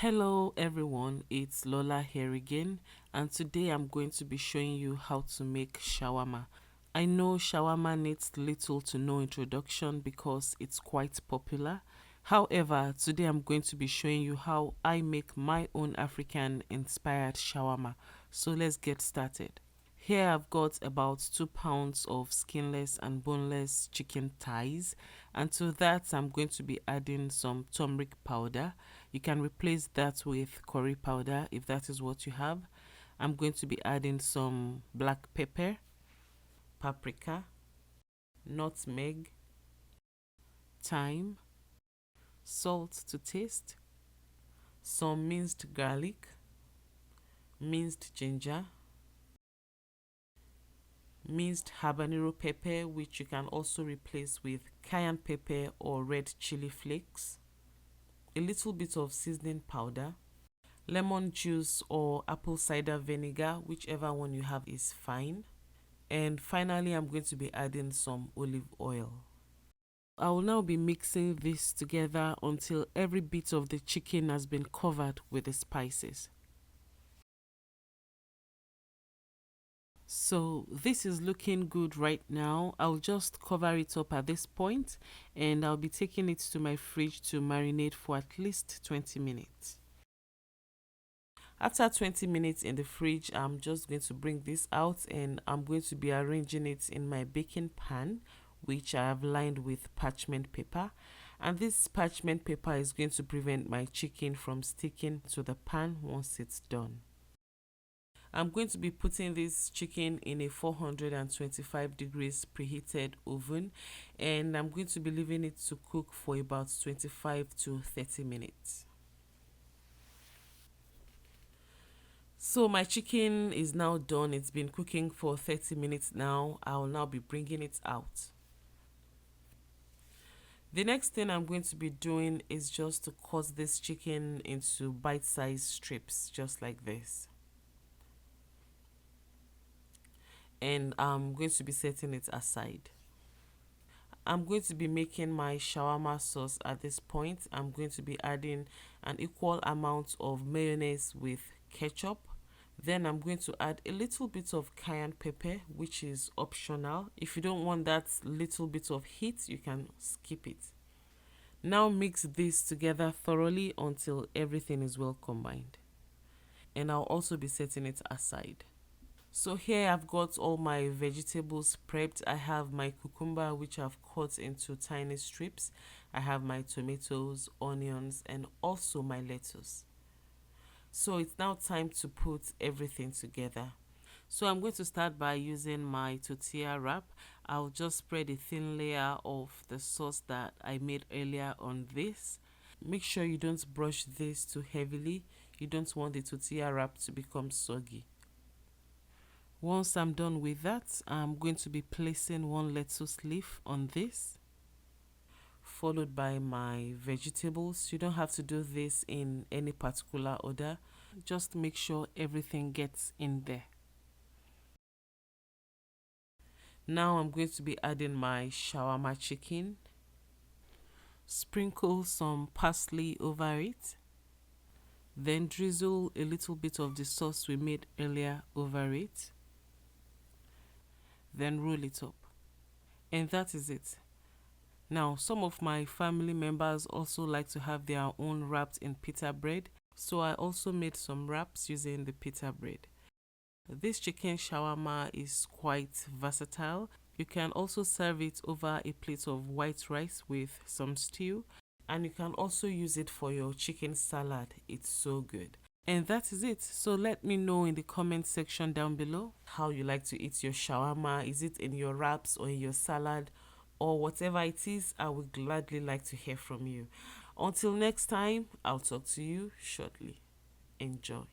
Hello everyone, it's Lola here again, and today I'm going to be showing you how to make shawarma. I know shawarma needs little to no introduction because it's quite popular. However, today I'm going to be showing you how I make my own African inspired shawarma. So let's get started. Here I've got about 2 pounds of skinless and boneless chicken thighs, and to that I'm going to be adding some turmeric powder. You can replace that with curry powder if that is what you have. I'm going to be adding some black pepper, paprika, nutmeg, thyme, salt to taste, some minced garlic, minced ginger, minced habanero pepper, which you can also replace with cayenne pepper or red chili flakes, a little bit of seasoning powder, lemon juice or apple cider vinegar, whichever one you have is fine. And finally, I'm going to be adding some olive oil. I will now be mixing this together until every bit of the chicken has been covered with the spices. So this is looking good right now. I'll just cover it up at this point and I'll be taking it to my fridge to marinate for at least 20 minutes. After 20 minutes in the fridge, I'm just going to bring this out and I'm going to be arranging it in my baking pan, which I have lined with parchment paper. And this parchment paper is going to prevent my chicken from sticking to the pan once it's done. I'm going to be putting this chicken in a 425 degrees preheated oven, and I'm going to be leaving it to cook for about 25 to 30 minutes. So my chicken is now done. It's been cooking for 30 minutes now. I will now be bringing it out. The next thing I'm going to be doing is just to cut this chicken into bite-sized strips, just like this. And I'm going to be setting it aside. I'm going to be making my shawarma sauce at this point. I'm going to be adding an equal amount of mayonnaise with ketchup. Then I'm going to add a little bit of cayenne pepper, which is optional. If you don't want that little bit of heat, you can skip it. Now mix this together thoroughly until everything is well combined. And I'll also be setting it aside. So here I've got all my vegetables prepped. I have my cucumber, which I've cut into tiny strips. I have my tomatoes, onions, and also my lettuce. So it's now time to put everything together. So I'm going to start by using my tortilla wrap. I'll just spread a thin layer of the sauce that I made earlier on this. Make sure you don't brush this too heavily. You don't want the tortilla wrap to become soggy. Once I'm done with that, I'm going to be placing one lettuce leaf on this, followed by my vegetables. You don't have to do this in any particular order. Just make sure everything gets in there. Now I'm going to be adding my shawarma chicken. Sprinkle some parsley over it. Then drizzle a little bit of the sauce we made earlier over it. Then roll it up. And that is it. Now, some of my family members also like to have their own wrapped in pita bread. So I also made some wraps using the pita bread. This chicken shawarma is quite versatile. You can also serve it over a plate of white rice with some stew, and you can also use it for your chicken salad. It's so good. And that is it. So let me know in the comment section down below how you like to eat your shawarma. Is it in your wraps or in your salad or whatever it is? I would gladly like to hear from you. Until next time, I'll talk to you shortly. Enjoy.